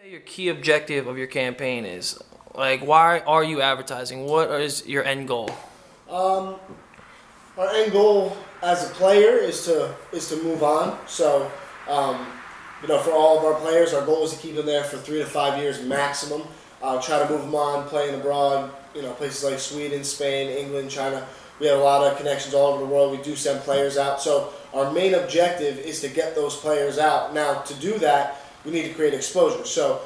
Your key objective of your campaign is? Like, why are you advertising? What is your end goal? Um, our end goal as a player is to move on. So, um, for all of our players, our goal is to keep them there for 3 to 5 years maximum. Try to move them on, playing abroad. Places like Sweden, Spain, England, China. We have a lot of connections all over the world. We do send players out. So our main objective is to get those players out. Now, to do that, we need to create exposure. So,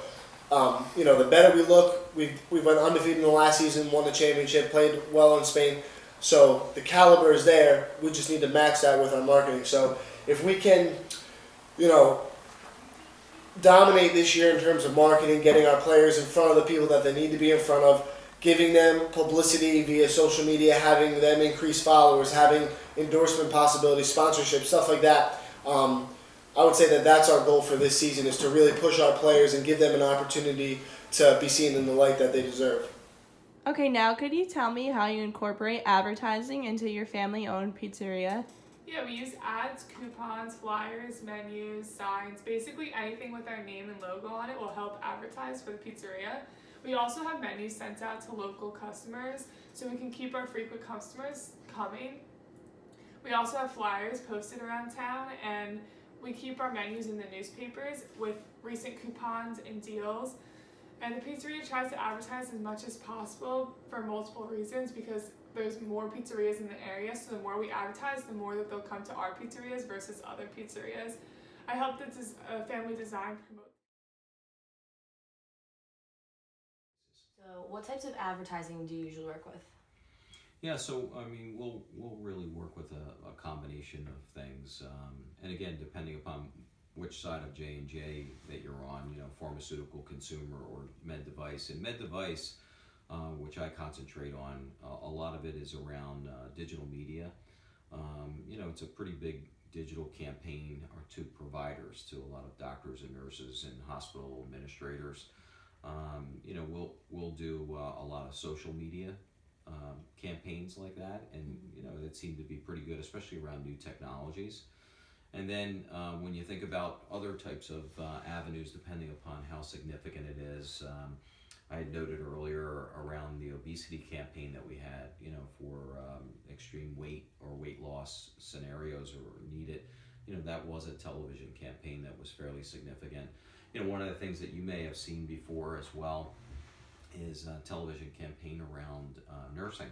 the better we look, we went undefeated in the last season, won the championship, played well in Spain. So the caliber is there. We just need to match that with our marketing. So if we can, you know, dominate this year in terms of marketing, getting our players in front of the people that they need to be in front of, giving them publicity via social media, having them increase followers, having endorsement possibilities, sponsorship, stuff like that. I would say that that's our goal for this season, is to really push our players and give them an opportunity to be seen in the light that they deserve. Okay, now could you tell me how you incorporate advertising into your family-owned pizzeria? Yeah, we use ads, coupons, flyers, menus, signs, basically anything with our name and logo on it will help advertise for the pizzeria. We also have menus sent out to local customers so we can keep our frequent customers coming. We also have flyers posted around town, and we keep our menus in the newspapers with recent coupons and deals. And the pizzeria tries to advertise as much as possible for multiple reasons, because there's more pizzerias in the area, so the more we advertise, the more that they'll come to our pizzerias versus other pizzerias. I help the family design promote. So what types of advertising do you usually work with? Yeah, so I mean, we'll really work with a combination of things, and again, depending upon which side of J&J that you're on, pharmaceutical, consumer, or med device. And med device, which I concentrate on, a lot of it is around digital media. It's a pretty big digital campaign or to providers, to a lot of doctors and nurses and hospital administrators. We'll do a lot of social media campaigns like that, and that seem to be pretty good, especially around new technologies. And then when you think about other types of avenues, depending upon how significant it is, I had noted earlier around the obesity campaign that we had, for extreme weight or weight loss scenarios or needed. That was a television campaign that was fairly significant. One of the things that you may have seen before as well is a television campaign around nursing.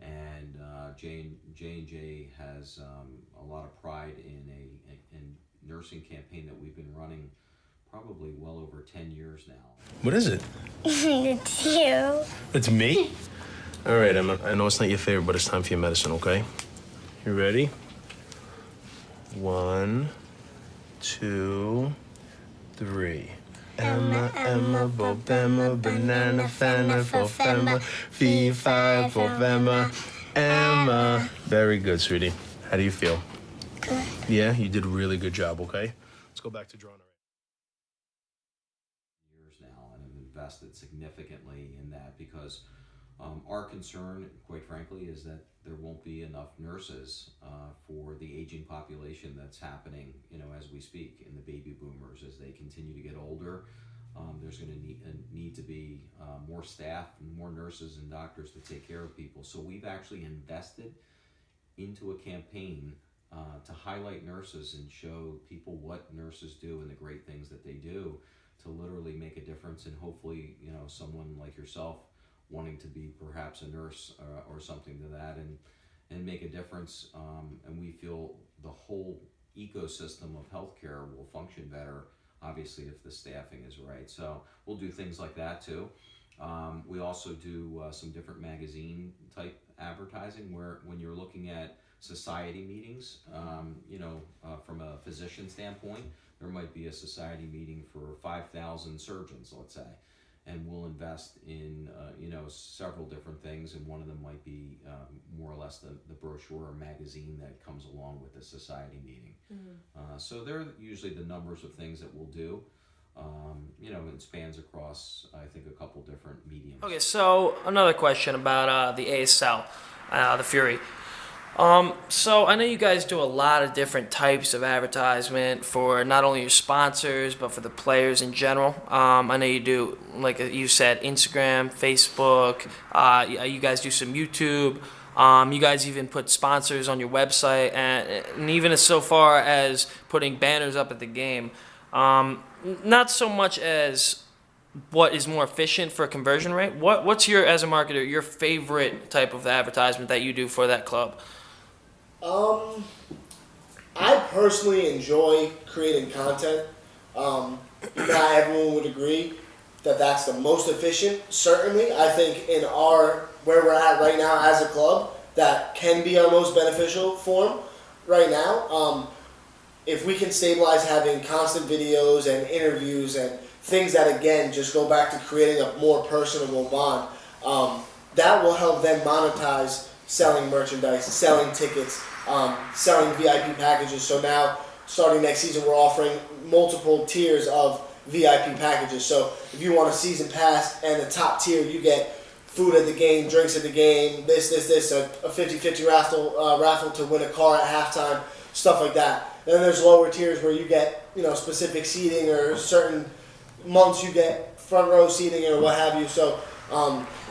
And J&J has a lot of pride in a nursing campaign that we've been running probably well over 10 years now. What is it? It's you. It's me? All right, Emma, I know it's not your favorite, but it's time for your medicine, okay? You ready? 1, 2, 3. Emma, Emma, Bobemma, banana, fana, fofemma, fee, fi, fofemma, Emma. Very good, sweetie. How do you feel? Good. Yeah, you did a really good job, okay? Let's go back to drawing. Years now, and have invested significantly in that, because our concern, quite frankly, is that there won't be enough nurses for the aging population that's happening, as we speak, in the baby boomers. As they continue to get older, there's going to need to be more staff and more nurses and doctors to take care of people. So we've actually invested into a campaign to highlight nurses and show people what nurses do and the great things that they do to literally make a difference. And hopefully, someone like yourself wanting to be perhaps a nurse or something to that, and make a difference. And we feel the whole ecosystem of healthcare will function better, obviously, if the staffing is right. So we'll do things like that too. We also do some different magazine type advertising, where when you're looking at society meetings, from a physician standpoint, there might be a society meeting for 5,000 surgeons, let's say, and we'll invest in several different things, and one of them might be more or less the brochure or magazine that comes along with the society meeting. So they're usually the numbers of things that we'll do. It spans across, I think, a couple different mediums. Okay, so another question about the ASL, the Fury. So I know you guys do a lot of different types of advertisement for not only your sponsors but for the players in general. I know you do, like you said, Instagram, Facebook. You guys do some YouTube. You guys even put sponsors on your website, and even as so far as putting banners up at the game. Not so much as what is more efficient for conversion rate. What's your, as a marketer, your favorite type of advertisement that you do for that club? I personally enjoy creating content. Not everyone would agree that that's the most efficient. Certainly, I think in our where we're at right now as a club, that can be our most beneficial form right now. If we can stabilize having constant videos and interviews and things that again just go back to creating a more personable bond, that will help them monetize selling merchandise, selling tickets, selling VIP packages. So now, starting next season, we're offering multiple tiers of VIP packages. So if you want a season pass and the top tier, you get food at the game, drinks at the game, this, a 50-50 raffle to win a car at halftime, stuff like that. Then there's lower tiers where you get, specific seating, or certain months you get front row seating or what have you. So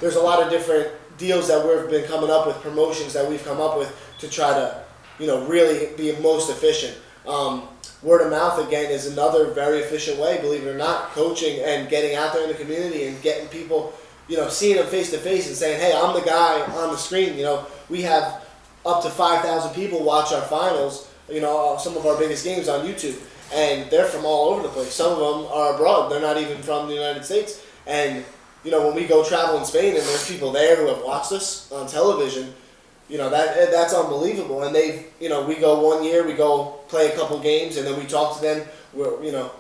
there's a lot of different deals that we've been coming up with, promotions that we've come up with to try to, really be most efficient. Word of mouth, again, is another very efficient way, believe it or not, coaching and getting out there in the community and getting people, seeing them face to face and saying, hey, I'm the guy on the screen. We have up to 5,000 people watch our finals, some of our biggest games on YouTube, and they're from all over the place. Some of them are abroad. They're not even from the United States. And, when we go travel in Spain and there's people there who have watched us on television, that's unbelievable. And we go one year, we go play a couple games, and then we talk to them.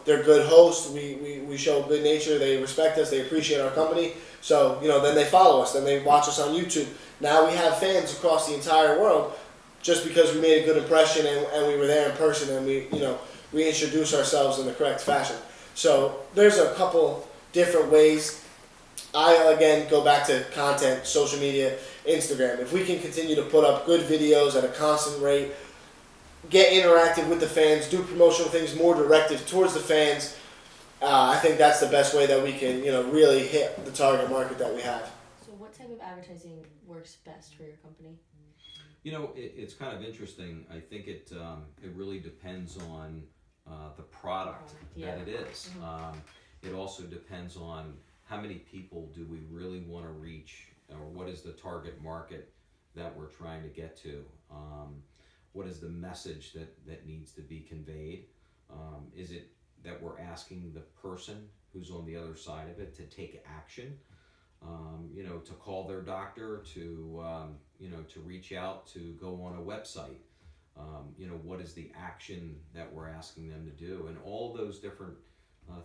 They're good hosts. We show good nature. They respect us. They appreciate our company. So, then they follow us. Then they watch us on YouTube. Now we have fans across the entire world just because we made a good impression and we were there in person and we introduce ourselves in the correct fashion. So there's a couple different ways. I, again, go back to content, social media, Instagram. If we can continue to put up good videos at a constant rate, get interactive with the fans, do promotional things more directed towards the fans, I think that's the best way that we can, really hit the target market that we have. So what type of advertising works best for your company? It's kind of interesting. I think it really depends on the product that it is. It also depends on how many people do we really want to reach, or what is the target market that we're trying to get to? What is the message that needs to be conveyed? Is it that we're asking the person who's on the other side of it to take action? To call their doctor, to reach out, to go on a website. What is the action that we're asking them to do? And all those different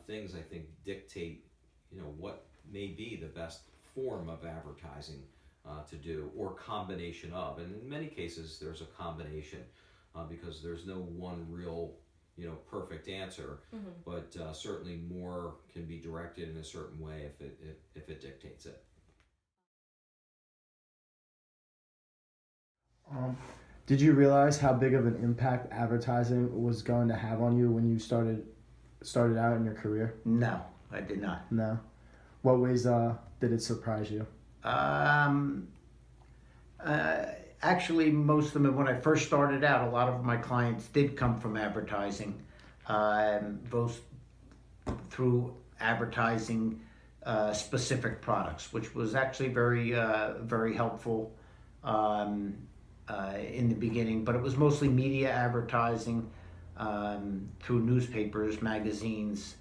things, I think, dictate, what may be the best form of advertising to do, or combination of. And in many cases, there's a combination because there's no one real, perfect answer. But certainly more can be directed in a certain way if it dictates it. Did you realize how big of an impact advertising was going to have on you when you started out in your career? No, I did not. No. What ways did it surprise you? Actually, most of them, when I first started out, a lot of my clients did come from advertising, both through advertising specific products, which was actually very helpful in the beginning. But it was mostly media advertising through newspapers, magazines,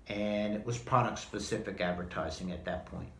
and it was product-specific advertising at that point.